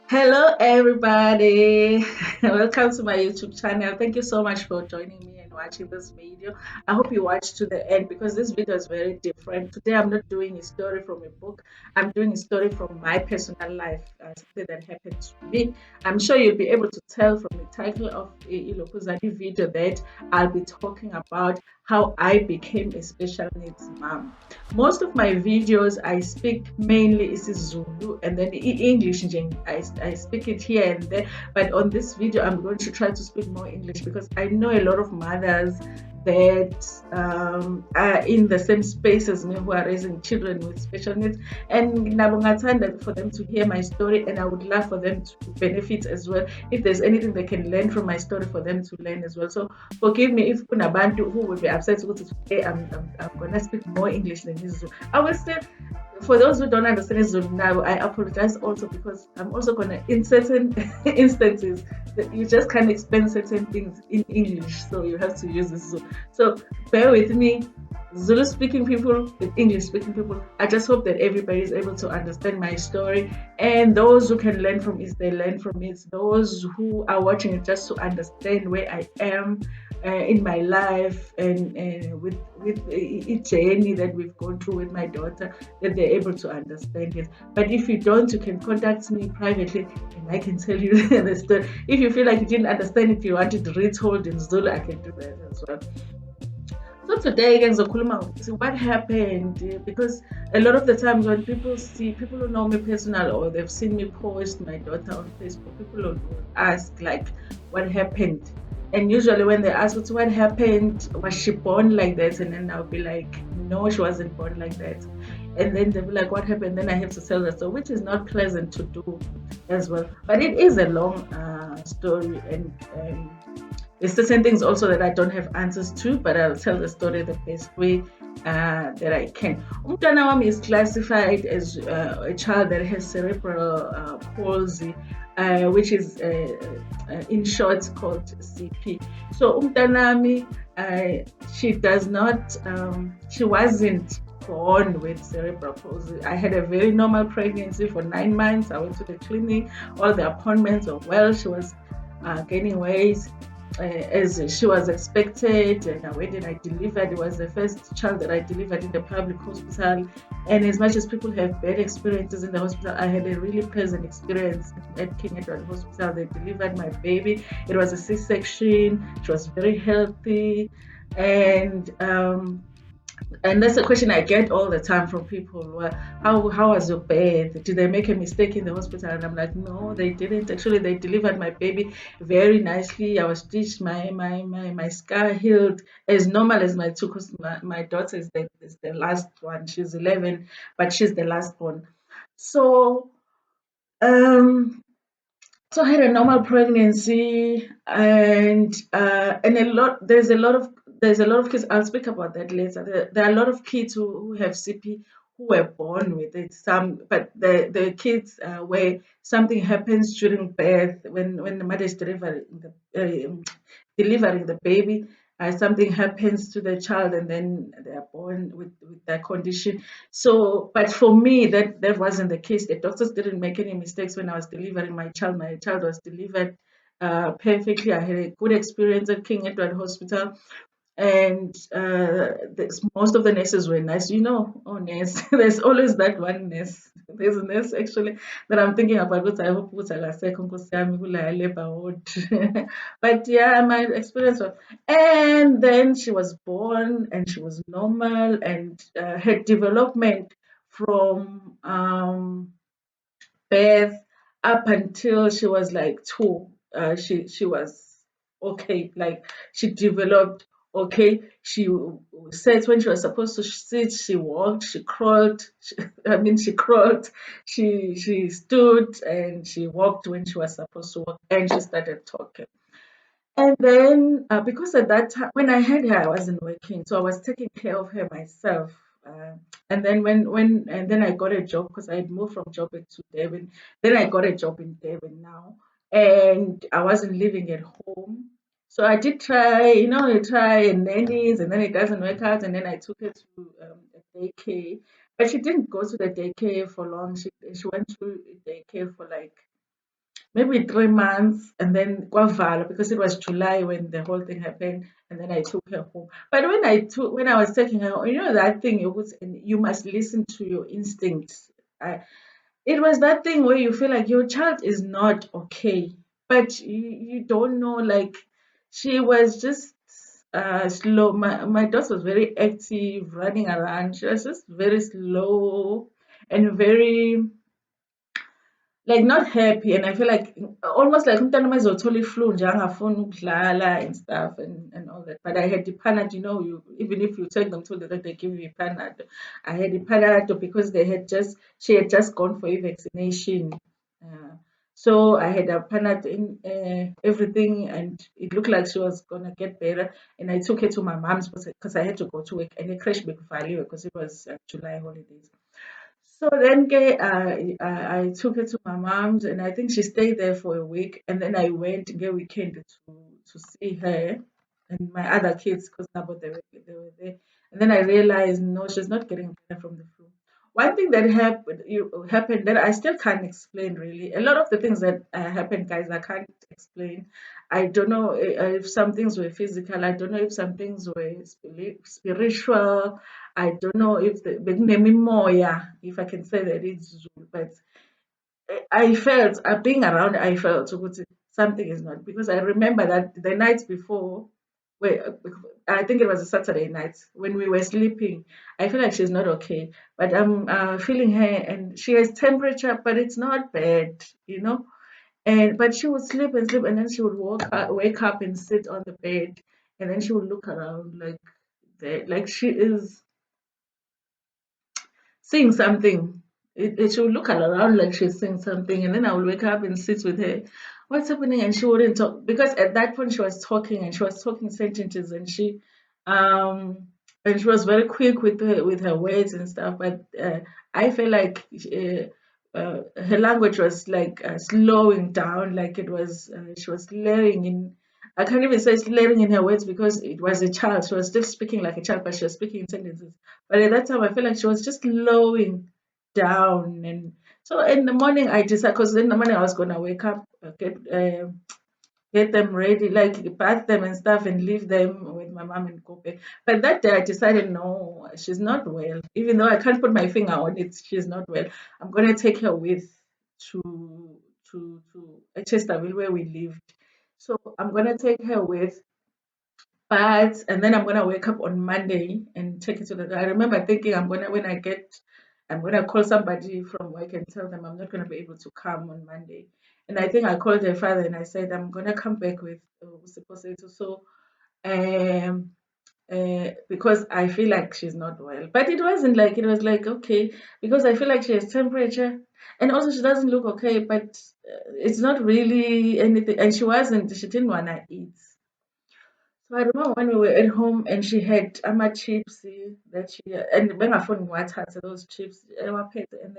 Hello, everybody. Welcome to my YouTube channel. Thank you so much for joining me and watching this video. I hope you watch to the end because this video is very different. Today, I'm not doing a story from a book. I'm doing a story from my personal life, something that happened to me. I'm sure you'll be able to tell from the title of Ilokuzani video that I'll be talking about how I became a special needs mom. Most of my videos I speak mainly is Zulu and then English. I speak it here and there, but on this video I'm going to try to speak more English because I know a lot of mothers that are in the same space as me who are raising children with special needs, and nabongathanda for them to hear my story, and I would love for them to benefit as well. If there's anything they can learn from my story, for them to learn as well. So forgive me if kunabantu who will be upset ukuthi today I'm gonna speak more English than Zulu. I will say, for those who don't understand Zulu now, I apologize also because I'm also gonna, in certain instances, that you just can't explain certain things in English, so you have to use this Zulu. So bear with me. Zulu speaking people with English speaking people. I just hope that everybody is able to understand my story, and those who can learn from it, they learn from it. Those who are watching it just to understand where I am in my life, and with a journey that we've gone through with my daughter, that they're able to understand it. But if you don't, you can contact me privately and I can tell you the story. If you feel like you didn't understand it, you wanted to retold in Zulu, I can do that as well. So today ngizokhuluma ngokuthi what happened, because a lot of the times when people who know me personal or they've seen me post my daughter on Facebook, people will ask like what happened. And usually when they ask what happened, was she born like that? And then I'll be like, no, she wasn't born like that. And then they'll be like, what happened? Then I have to tell the story, which is not pleasant to do as well. But it is a long story, and there's certain things also that I don't have answers to, but I'll tell the story the best way that I can. Umntwana wami is classified as a child that has cerebral palsy, which is in short called CP. So umntanami, she does not, she wasn't born with cerebral palsy. I had a very normal pregnancy for 9 months. I went to the clinic, all the appointments were well. She was gaining weight as she was expected, and I went and I delivered. It was the first child that I delivered in the public hospital. And as much as people have bad experiences in the hospital, I had a really pleasant experience at King Edward Hospital. They delivered my baby. It was a C-section. She was very healthy, and that's a question I get all the time from people. Well, how was your birth? Did they make a mistake in the hospital? And I'm like, no, they didn't. Actually, they delivered my baby very nicely. I was stitched, my scar healed as normal as my two, because my daughter is the last one. She's 11, but she's the last one. So um so I had a normal pregnancy, and there's a lot of kids. I'll speak about that later. There are a lot of kids who have CP who were born with it. But the kids where something happens during birth, when the mother is delivering the baby, something happens to the child, and then they are born with that condition. So, but for me, that wasn't the case. The doctors didn't make any mistakes when I was delivering my child. My child was delivered perfectly. I had a good experience at King Edward Hospital, and most of the nurses were nice. Oh, nurse, there's always that one nurse. There's a nurse actually that I'm thinking about, but I hope ukuthi akasekho Nkosi yami kulaya labour ward. But yeah, my experience was, and then she was born and she was normal, and her development from birth up until she was like 2, she was okay. Like, she developed okay. She sat when she was supposed to sit. She walked. She crawled. She crawled. She stood, and she walked when she was supposed to walk, and she started talking. And then, because at that time, when I had her, I wasn't working, so I was taking care of her myself. Uh, and then and then I got a job because I had moved from Joburg to Devon. Then I got a job in Devon now, and I wasn't living at home. So I did try, you try nannies, and then it doesn't work out. And then I took her to a daycare, but she didn't go to the daycare for long. She went to daycare for like maybe 3 months, and then kwavala because it was July when the whole thing happened, and then I took her home. But when I was taking her home, that thing you must listen to your instincts. It was that thing where you feel like your child is not okay, but you don't know, like she was just slow. My daughter was very active, running around. She was just very slow and very like not happy, and I feel like almost like umntwana uma ezothola i-flu nje angafuni ukudlala and stuff and all that. But I had the Panado, even if you take them to that they give you Panado. I had the Panado because she had just gone for a vaccination. Uh, so I had a Panado in everything, and it looked like she was gonna get better. And I took her to my mom's because I had to go to work, and the crash value because it was July holidays. So then I took her to my mom's, and I think she stayed there for a week, and then I went get weekend to see her and my other kids because now they were there. And then I realized no, she's not getting better from the flu. One thing that happened that I still can't explain really. A lot of the things that happened, guys, I can't explain. I don't know if some things were physical. I don't know if some things were spiritual. I don't know if the Moya, if I can say that it's Zulu, but I felt being around. I felt ukuthi something is not because I remember that the night before, where I think it was a Saturday night when we were sleeping. I feel like she's not okay, but I'm feeling her, and she has temperature, but it's not bad. And but she would sleep and sleep, and then she would wake up and sit on the bed, and then she would look around like she is seeing something. She would look around like she's seeing something, and then I would wake up and sit with her. What's happening? And she wouldn't talk because at that point she was talking and she was talking sentences, um, and she was very quick with her words and stuff. But I feel like her language was like slowing down, like it was she was slurring in. I can't even say slurring in her words because it was a child. She was still speaking like a child, but she was speaking in sentences. But at that time, I feel like she was just slowing down. And so in the morning, I decided, because in the morning I was going to wake up, get them ready, like bath them and stuff, and leave them with my mom and go back. But that day, I decided, no, she's not well. Even though I can't put my finger on it, she's not well. I'm going to take her with to Chesterville where we lived. So I'm going to take her with and then I'm gonna wake up on Monday and take it to the. I remember thinking I'm gonna call somebody from work and tell them I'm not gonna be able to come on Monday. And I think I called her father and I said I'm gonna come back with Usiposetu. So um because I feel like she's not well. But it was like okay, because I feel like she has temperature and also she doesn't look okay, but it's not really anything, and she didn't wanna eat. So I remember when we were at home and she had chips that she and bengafuni ngiwathathe those chips ewaphethe, and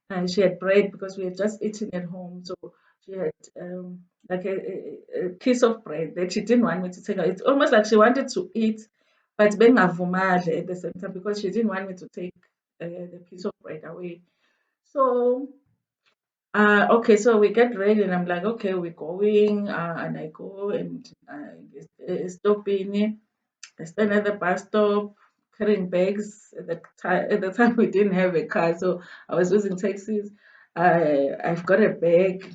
then she had bread because we had just eaten at home. So she had like a piece of bread that she didn't want me to take out. It's almost like she wanted to eat, but bengavumali at the same time because she didn't want me to take the piece of bread away. So okay, so we get ready, and I'm like, okay, we're going, and I go and stop in. I stand at the bus stop carrying bags. At the time, we didn't have a car, so I was using taxis. I've got a bag.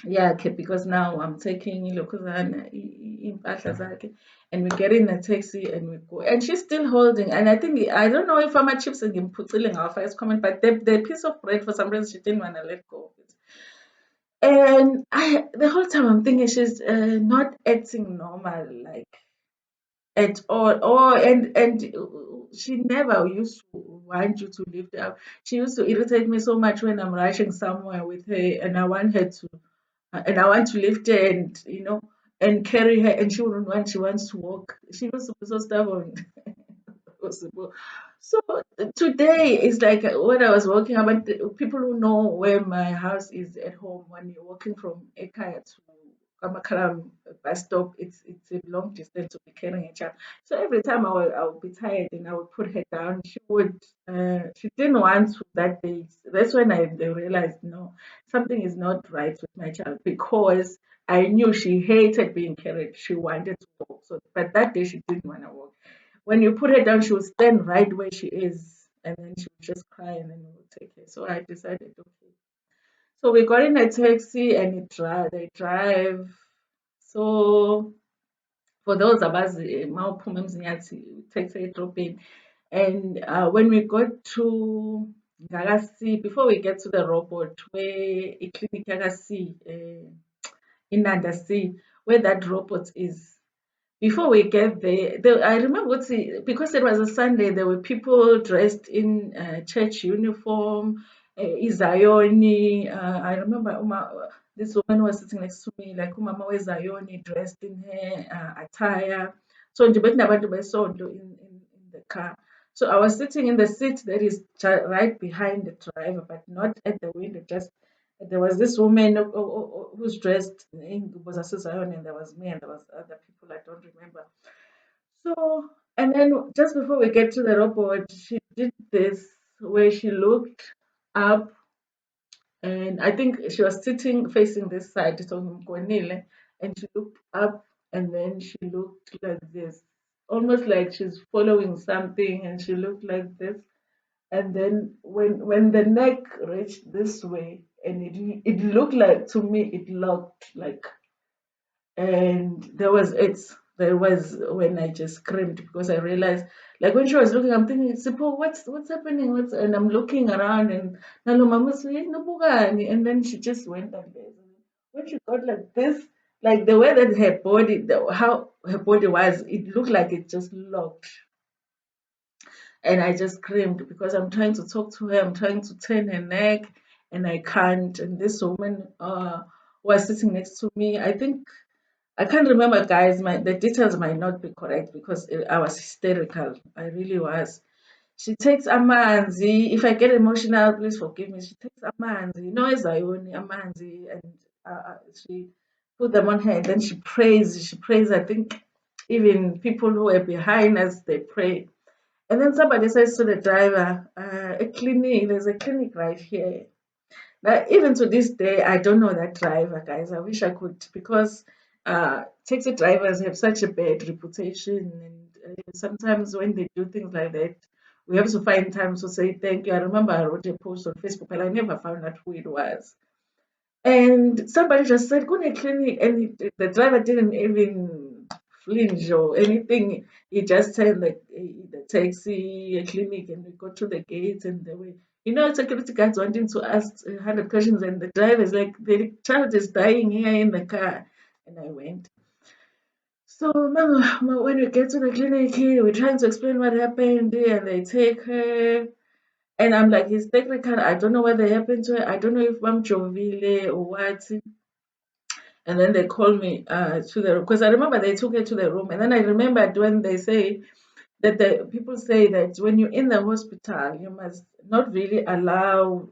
Yeah, okay, because now I'm taking Lokuzana impahla zakhe, and we get in a taxi and we go. And she's still holding. And I don't know if I'm chips and ngimpucile our first comment, but the piece of bread for some reason she didn't want to let go of it. And the whole time I'm thinking she's not acting normal, like at all. Oh, and she never used to want you to lift her up. She used to irritate me so much when I'm rushing somewhere with her, and I want to lift her and carry her, and she wouldn't want. She wants to walk. She was so stubborn. Possible. So today is like when I was walking people who know where my house is at home when you're walking from Ekaya to Kamakalam bus stop. It's a long distance to be carrying a child. So every time I would be tired and I would put her down, she didn't want to that day. That's when I realized no, something is not right with my child because I knew she hated being carried. She wanted to walk. So but that day she didn't want to walk. When you put her down, she would stand right where she is and then she would just cry and then we would take her. So I decided, okay. So we got in a taxi and they drive. So for those of us, mawuphuma emzinyathi, taxi edrobheni. And when we got to Ngakasi, before we get to the robot, where clinic Ngakasi, in Nanda C, where that robot is, before we get there, I remember because it was a Sunday, there were people dressed in church uniform, Izayoni. I remember this woman was sitting next to me, like Umama Izayoni, dressed in her attire. So nje bekunabantu besonto in the car. So I was sitting in the seat that is right behind the driver, but not at the window, just there was this woman who's dressed in was a Zion, and there was me, and there was other people I don't remember. So, and then just before we get to the robot, she did this where she looked up, and I think she was sitting facing this side, so Mkonile, and she looked up, and then she looked like this, almost like she's following something, and she looked like this. And then when the neck reached this way, and it looked like to me it locked like, and there was when I just screamed because I realized, like when she was looking, I'm thinking, Sipo, what's happening? And I'm looking around and Nalo mama said, "No bugani," and then she just went like this. When she got like this, like the way that her body, how her body was, it looked like it just locked. And I just screamed because I'm trying to talk to her, I'm trying to turn her neck, and I can't. And this woman was sitting next to me. I think I can't remember, guys. The details might not be correct because I was hysterical. I really was. She takes amanzi. If I get emotional, please forgive me. She takes amanzi. You know, as I own amanzi, and she put them on her. And then she prays. She prays. I think even people who are behind us, they pray. And then somebody says to the driver, a clinic. There's a clinic right here. Now, even to this day, I don't know that driver, guys. I wish I could because taxi drivers have such a bad reputation, and sometimes when they do things like that, we have to find time to say thank you. I remember I wrote a post on Facebook, but I never found out who it was. And somebody just said, go to a clinic, and the driver didn't even flinch or anything. He just said, like, the taxi, a clinic, and we got to the gates, and the way. You know, security guards wanting to ask 100 questions, and the driver is like, the child is dying here in the car. And I went. So, Mama, when we get to the clinic here, we're trying to explain what happened, and they take her. And I'm like, hysterical. I don't know what happened to her. I don't know if Mom Jovile or what. And then they called me to the room because I remember they took her to the room. And then I remembered when they say that the people say that when you're in the hospital, you must not really allow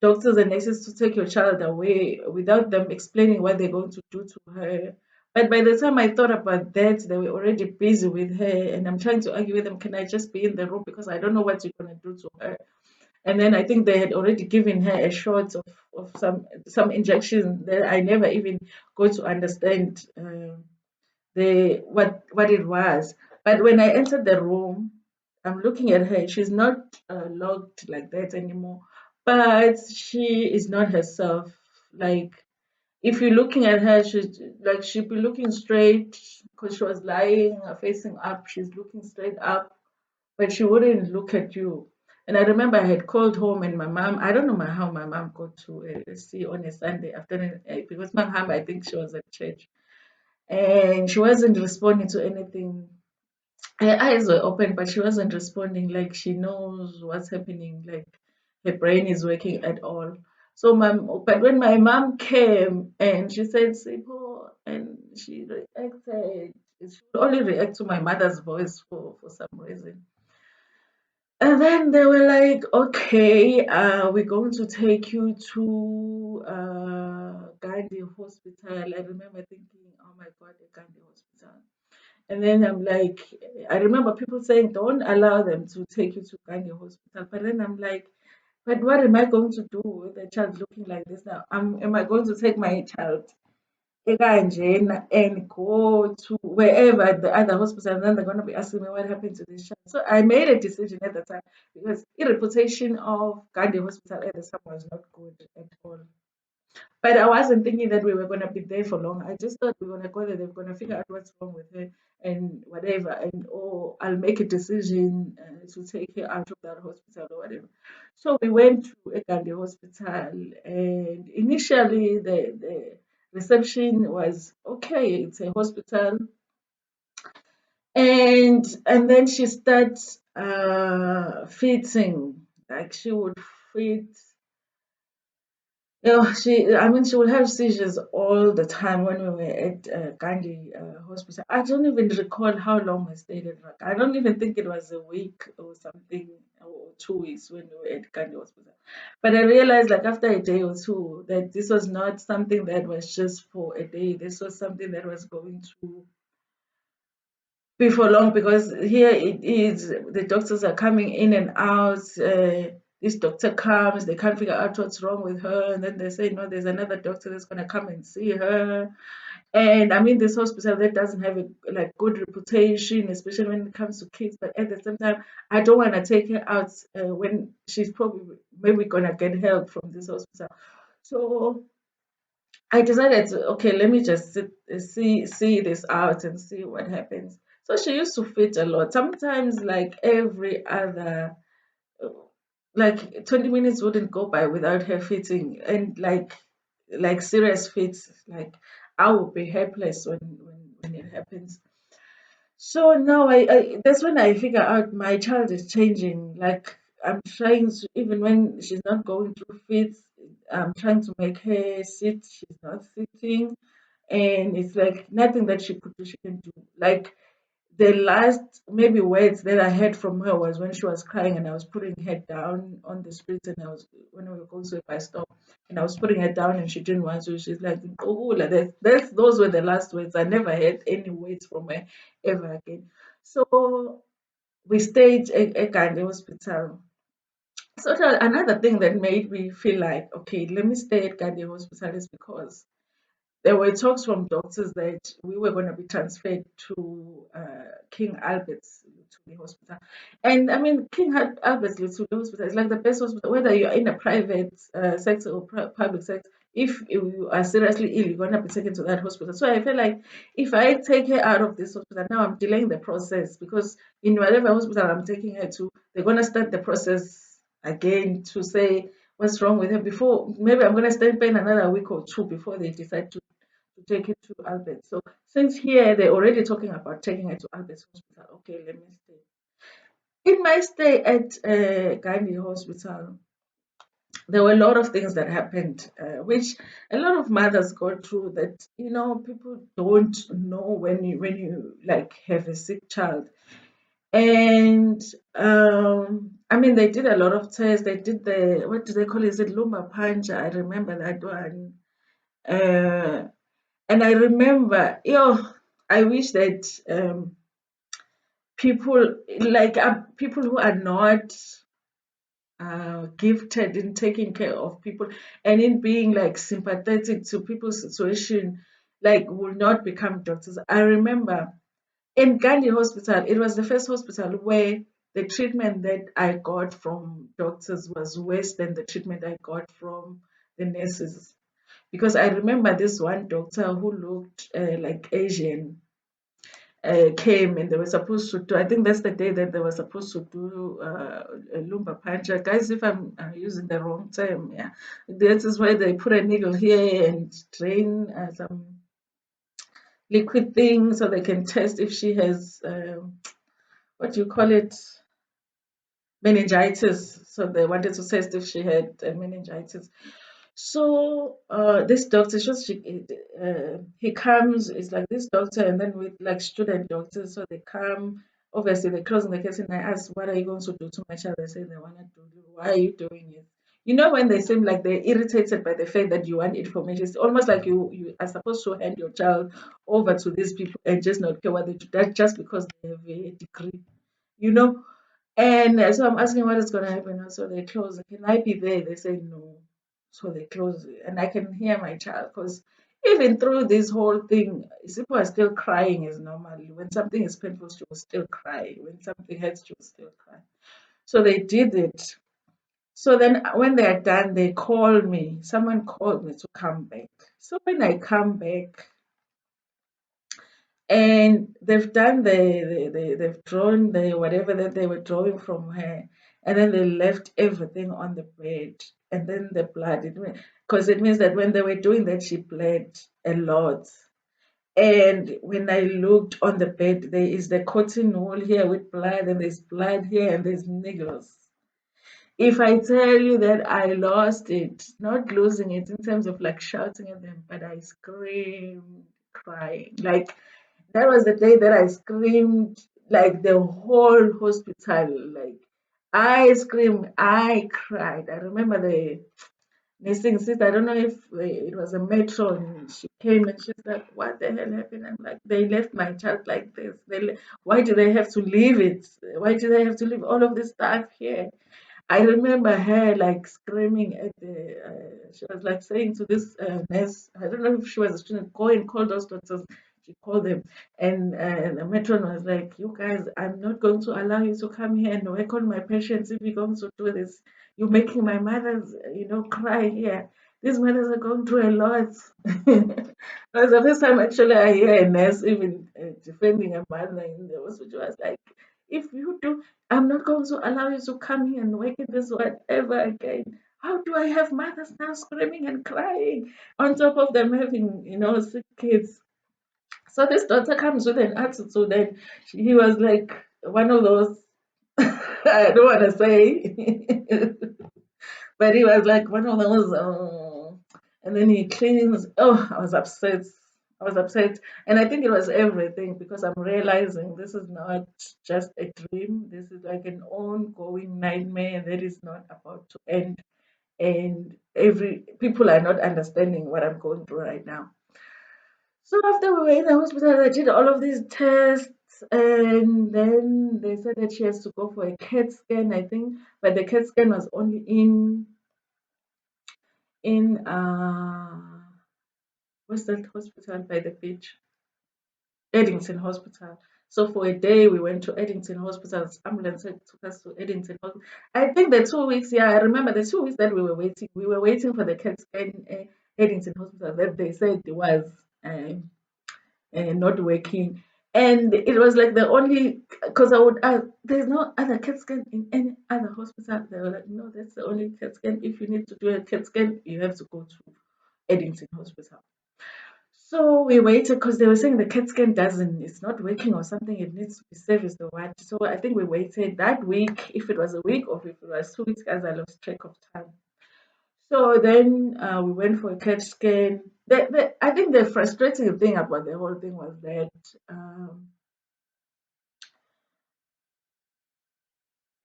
doctors and nurses to take your child away without them explaining what they're going to do to her. But by the time I thought about that, they were already busy with her, and I'm trying to argue with them. Can I just be in the room because I don't know what you're going to do to her? And then I think they had already given her a shot of some injection that I never even got to understand the what it was. But when I entered the room, I'm looking at her. She's not locked like that anymore, but she is not herself. Like if you're looking at her, she'd be looking straight because she was lying, facing up. She's looking straight up, but she wouldn't look at you. And I remember I had called home, and my mom, I don't know how my mom got to see on a Sunday afternoon because my mom, I think she was at church, and she wasn't responding to anything. Her eyes were open, but she wasn't responding like she knows what's happening, like her brain is working at all. So but when my mom came and she said, Sipo, and she reacted, she would only react to my mother's voice for some reason. And then they were like, okay, we're going to take you to Gandhi Hospital. I remember thinking, oh my God, the Gandhi Hospital. And then I'm like, I remember people saying, don't allow them to take you to Gandhi Hospital. But then I'm like, but what am I going to do with a child looking like this now? Am I going to take my child ekanjena and go to wherever the other hospital, and then they're going to be asking me what happened to this child? So I made a decision at the time because the reputation of Gandhi Hospital at the time was not good at all. But I wasn't thinking that we were going to be there for long. I just thought we were going to go there, they're going to figure out what's wrong with her and whatever. And or I'll make a decision to take her out of that hospital or whatever. So we went to a Gandhi hospital, and initially the reception was okay, it's a hospital. And then she starts fitting, like she would fit. Yeah, I mean, she would have seizures all the time when we were at Gandhi Hospital. I don't even recall how long we stayed at Raqqa. I don't even think it was a week or something, or 2 weeks when we were at Gandhi Hospital. But I realized, like, after a day or two, that this was not something that was just for a day. This was something that was going to before long, because here it is the doctors are coming in and out. This doctor comes, they can't figure out what's wrong with her, and then they say no, there's another doctor that's going to come and see her. And I mean, this hospital that doesn't have a like good reputation, especially when it comes to kids. But at the same time, I don't want to take her out when she's probably maybe gonna get help from this hospital. So I decided to, okay, let me just see this out and see what happens. So she used to fit a lot. Sometimes, like every other, uh, like 20 minutes wouldn't go by without her fitting, and like serious fits. Like I would be helpless when it happens. So now that's when I figure out my child is changing. Like I'm trying to, even when she's not going through fits, I'm trying to make her sit. She's not sitting, and it's like nothing that she could do. She can do. Like the last maybe words that I heard from her was when she was crying, and I was putting her down on the street, and I was when we were going to a bus stop, and I was putting her down, and she didn't want to. She's like, "Oh, like that's those were the last words." I never heard any words from her ever again. So we stayed at Gandhi Hospital. So another thing that made me feel like, okay, let me stay at Gandhi Hospital is because there were talks from doctors that we were going to be transferred to King Albert's Luthuli Hospital. And I mean, Albert's Luthuli Hospital is like the best hospital, whether you're in a private sector or public sector. If you are seriously ill, you're going to be taken to that hospital. So I feel like if I take her out of this hospital, now I'm delaying the process, because in whatever hospital I'm taking her to, they're going to start the process again to say what's wrong with her. Before, maybe I'm going to spend another week or two before they decide to take it to Albert. So since here they're already talking about taking it to Albert's Hospital, okay, let me stay. In my stay at Gandhi Hospital, there were a lot of things that happened, which a lot of mothers go through. That people don't know when you like have a sick child. And I mean, they did a lot of tests. They did the, what do they call it? Is it lumbar puncture? I remember that one. Uh, And I remember, I wish that people people who are not gifted in taking care of people and in being like sympathetic to people's situation, like will not become doctors. I remember in Gandhi Hospital, it was the first hospital where the treatment that I got from doctors was worse than the treatment I got from the nurses. Because I remember this one doctor who looked like Asian came, and they were supposed to do, I think that's the day that they were supposed to do a lumbar puncture. Guys, if I'm using the wrong term, yeah, this is where they put a needle here and drain some liquid thing so they can test if she has, what do you call it, meningitis. So they wanted to test if she had meningitis. So this doctor, he comes. It's like this doctor, and then with like student doctors. So they come. obviously they're closing the case, and I asked, what are you going to do to my child? They say they want to do. Why are you doing it? You know, when they seem like they're irritated by the fact that you want information, it's almost like you are supposed to hand your child over to these people and just not care what they do. That's just because they have a degree, you know. And so I'm asking what is going to happen. And so they close. Can I be there? They say no. So they close it. And I can hear my child because even through this whole thing, people are still crying as normally. When something is painful, she will still cry. When something hurts, she will still cry. So they did it. So then when they are done, they call me. Someone called me to come back. So when I come back, and they've done they've drawn the whatever that they were drawing from her, and then they left everything on the bed, and then the blood, because it means that when they were doing that, she bled a lot. And when I looked on the bed, there is the cotton wool here with blood, and there's blood here, and there's needles. If I tell you that I lost it, not losing it in terms of like shouting at them, but I screamed, crying. Like that was the day that I screamed like the whole hospital. Like I screamed, I cried. I remember the nursing sister. I don't know if it was a matron. She came and she's like, "What the hell happened?" I'm like, "They left my child like this. Why do they have to leave it? Why do they have to leave all of this stuff here?" I remember her like screaming at the. She was like saying to this nurse, I don't know if she was a student, go and call those doctors. She called them, and the matron was like, "You guys, I'm not going to allow you to come here and work on my patients if you're going to do this. You're making my mothers, cry here. These mothers are going through a lot." That was the first time actually I hear a nurse even defending a mother in the hospital. I was like, if you do, I'm not going to allow you to come here and work in this whatever again. How do I have mothers now screaming and crying on top of them having, sick kids? So this daughter comes with an attitude, and he was like one of those, I don't want to say, but he was like one of those, and then he cleans. Oh, I was upset. I was upset. And I think it was everything because I'm realizing this is not just a dream. This is like an ongoing nightmare that is not about to end. And every people are not understanding what I'm going through right now. So after we were in the hospital, I did all of these tests, and then they said that she has to go for a CAT scan, I think, but the CAT scan was only in what's that hospital by the beach? Eddington Hospital. So for a day, we went to Eddington Hospital. Ambulance took us to Eddington Hospital. I think the 2 weeks, yeah, I remember the 2 weeks that we were waiting. We were waiting for the CAT scan Eddington Hospital that they said was um, not working. And it was like the only, because I would ask, there's no other CAT scan in any other hospital. They were like, no, that's the only CAT scan. If you need to do a CAT scan, you have to go to Eddington Hospital. So we waited because they were saying the CAT scan it's not working or something, it needs to be serviced or what. So I think we waited that week, if it was a week or if it was 2 weeks, as I lost track of time. So then we went for a CAT scan. I think the frustrating thing about the whole thing was that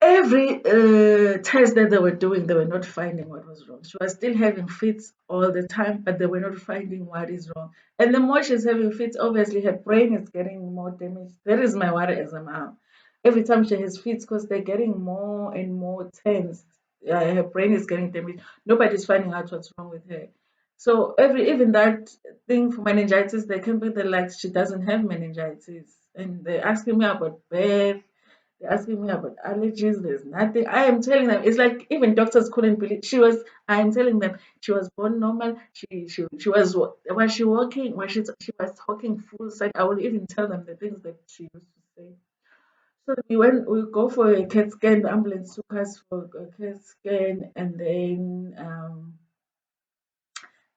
every test that they were doing, they were not finding what was wrong. She was still having fits all the time, but they were not finding what is wrong. And the more she's having fits, obviously her brain is getting more damaged. That is my worry as a mom. Every time she has fits, because they're getting more and more tense, her brain is getting damaged. Nobody's finding out what's wrong with her. So even that thing for meningitis, they can be the like she doesn't have meningitis, and they're asking me about birth, they're asking me about allergies. There's nothing. I am telling them. It's like even doctors couldn't believe she was. I am telling them she was born normal. She was she walking? She was talking full sight. I will even tell them the things that she used to say. So we go for a CAT scan. The ambulance took us for a CAT scan, and then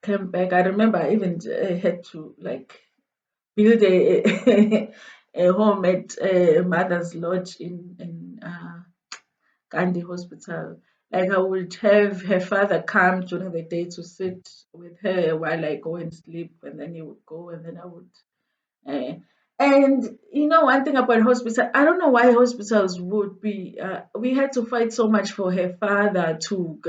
came back. I remember I even had to like build a home at Mother's Lodge in Gandhi Hospital. Like I would have her father come during the day to sit with her while I go and sleep, and then he would go, and then I would. Uh, And one thing about hospital, I don't know why hospitals would be. We had to fight so much for her father to.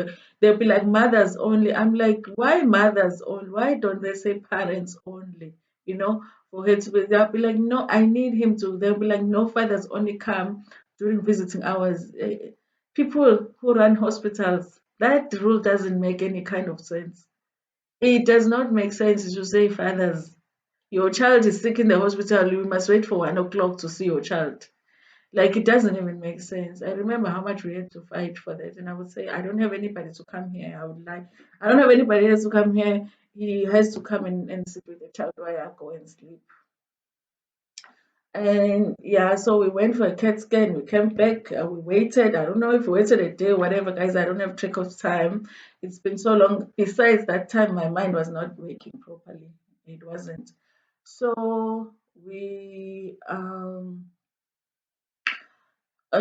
They'll be like mothers only. I'm like, why mothers only? Why don't they say parents only? You know, for her to be. They'll be like, no, I need him to. They'll be like, no, fathers only come during visiting hours. People who run hospitals, that rule doesn't make any kind of sense. It does not make sense to say fathers. Your child is sick in the hospital, you must wait for 1 o'clock to see your child. Like, it doesn't even make sense. I remember how much we had to fight for that. And I would say, I don't have anybody to come here. I would like, I don't have anybody else to come here. He has to come and sit with the child while I go and sleep. And yeah, so we went for a CAT scan. We came back. We waited. I don't know if we waited a day, whatever, guys. I don't have track of time. It's been so long. Besides that time, my mind was not working properly. It wasn't. So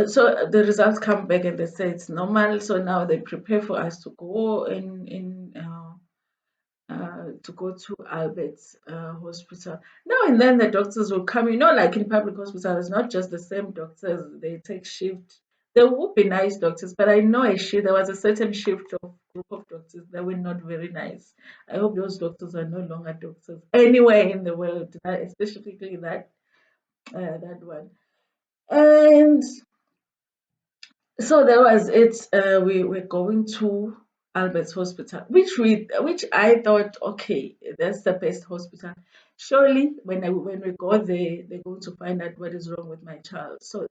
so the results come back and they say it's normal. So now they prepare for us to go to go to Albert's hospital. Now and then the doctors will come, like in public hospitals, not just the same doctors, they take shift. There would be nice doctors, but I know there was a certain shift of group of doctors that were not very nice. I hope those doctors are no longer doctors anywhere in the world, especially that one. And so there was it. We were going to Albert's Hospital, which I thought, okay, that's the best hospital. Surely, when we go there, they're going to find out what is wrong with my child. So,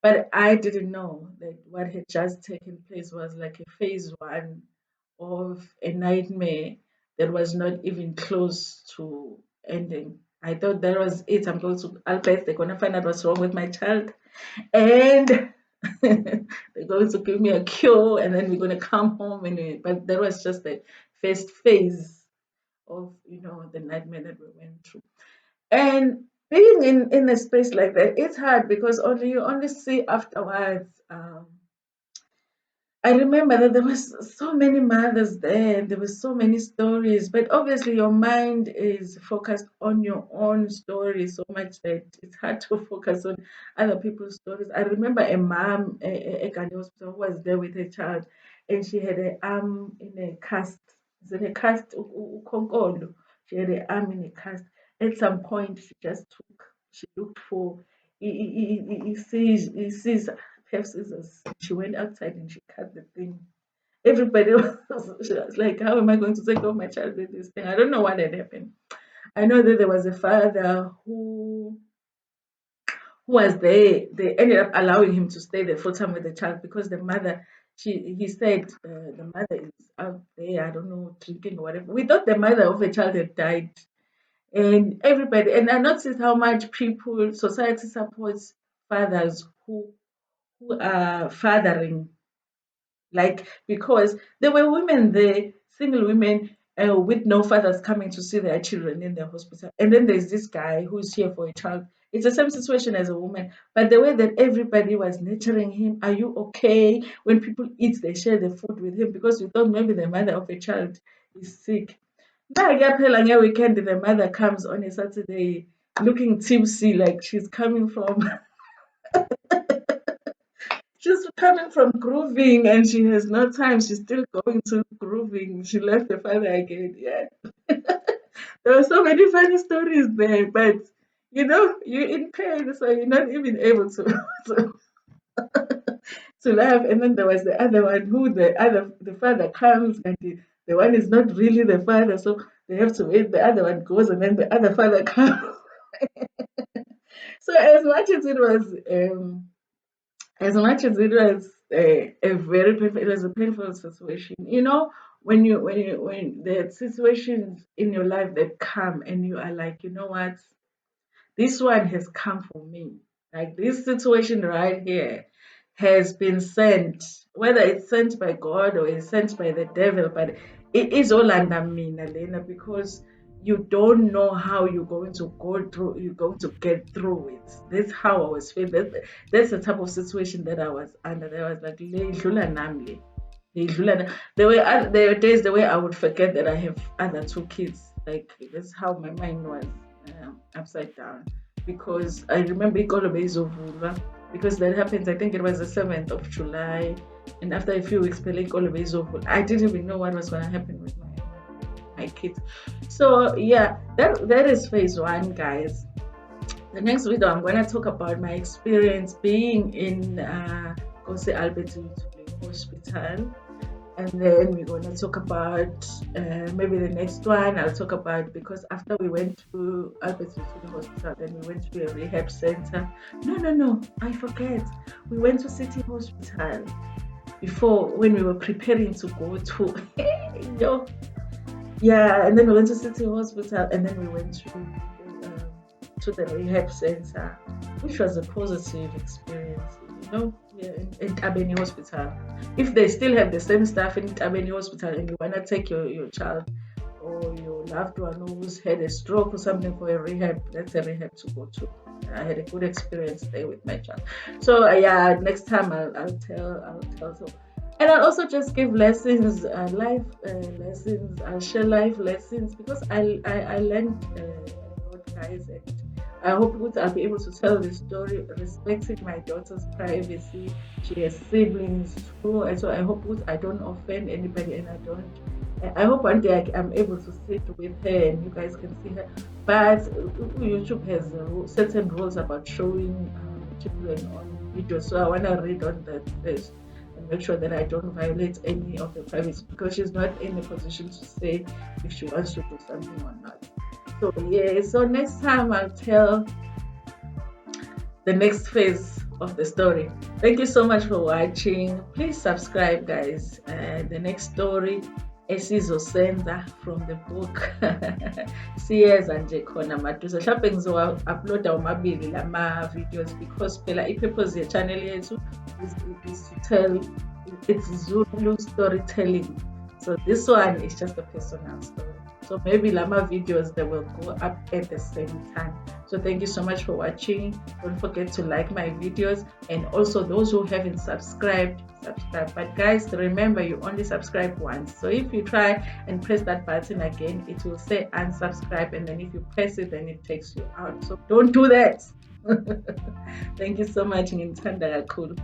but I didn't know that what had just taken place was like a phase one of a nightmare that was not even close to ending. I thought that was it. I'm going to Albert. They're going to find out what's wrong with my child, and they're going to give me a cure, and then we're going to come home. But that was just the first phase of the nightmare that we went through. And being in a space like that, it's hard because you only see afterwards. I remember that there was so many mothers there, there were so many stories, but obviously your mind is focused on your own story so much that it's hard to focus on other people's stories. I remember a mom at Gandhi Hospital who was there with her child, and she had an arm in a cast. It's in a cast, ukhonkolo. She had an arm in a cast. At some point, she looked for, he sees have scissors. She went outside and she cut the thing. Everybody she was like, how am I going to take off my child with this thing? I don't know what had happened. I know that there was a father who was there. They ended up allowing him to stay there full time with the child because the mother, he said the mother is out there, I don't know, drinking or whatever. We thought the mother of the child had died. And everybody, and I noticed how much society supports fathers who are fathering, like, because there were women there, single women with no fathers coming to see their children in the hospital, and then there's this guy who's here for a child. It's the same situation as a woman, but the way that everybody was nurturing him, are you okay? When people eat, they share the food with him because you thought maybe the mother of a child is sick. Now phela weekend, the mother comes on a Saturday looking tipsy, like she's coming from grooving and she has no time. She's still going to grooving. She left the father again. Yeah. There were so many funny stories there, but you're in pain, so you're not even able to, to laugh. And then there was the other one who the father comes and the one is not really the father, so they have to wait. The other one goes and then the other father comes. So as much as it was a very painful, it was a painful situation. When the situations in your life that come and you are like, you know what, this one has come for me. Like, this situation right here has been sent, whether it's sent by God or it's sent by the devil, but it is all under me, Nalena, because you don't know how you're going to get through it. That's how I was feeling. That's the type of situation that I was under. That I was like, "Le dlula nami le, le dlula na-" There were days the way I would forget that I have other two kids. Like, that's how my mind was, upside down. because I remember Ikolo Bezovulwa, because that happened, I think it was the 7th of July. And after a few weeks, Ikolo Bezovulwa, I didn't even know what was going to happen with my kids. So yeah, that is phase one, guys. The next video, I'm going to talk about my experience being in Kose Albert Lutuli Hospital. And then we're going to talk about maybe the next one. I'll talk about, because after we went to Albert Lutuli Hospital, then we went to a rehab center. No, I forget. We went to City Hospital before, when we were preparing to go to yeah, and then we went to City Hospital, and then we went to the rehab center, which was a positive experience, in Tabeni Hospital. If they still have the same staff in Tabeni Hospital and you want to take your child or your loved one who's had a stroke or something for a rehab, that's a rehab to go to. I had a good experience there with my child. So yeah, next time I'll tell. So, and I'll also just give lessons, life lessons. I'll share life lessons, because I learned a lot, guys, and I hope I'll be able to tell the story respecting my daughter's privacy. She has siblings too, and so I hope I don't offend anybody, and I hope one day I'm able to sit with her and you guys can see her. But YouTube has certain rules about showing children on video, so I want to read on that first and make sure that I don't violate any of the privacy, because she's not in a position to say if she wants to do something or not. So yeah, so next time I'll tell the next phase of the story. Thank you so much for watching. Please subscribe, guys. The next story, esizosenza, from the book siyeza nje khona maduze. Mhlawumbe ngizowa-uploada womabili lama videos, because phela i-purpose ye-channel yethu is to tell, it's Zulu storytelling. So this one is just a personal story. So maybe Lama videos, they will go up at the same time. So thank you so much for watching. Don't forget to like my videos, and also those who haven't subscribed, subscribe. But guys, remember, you only subscribe once. So if you try and press that button again, it will say unsubscribe, and then if you press it, then it takes you out. So don't do that. Thank you so much. Ngithanda kakhulu.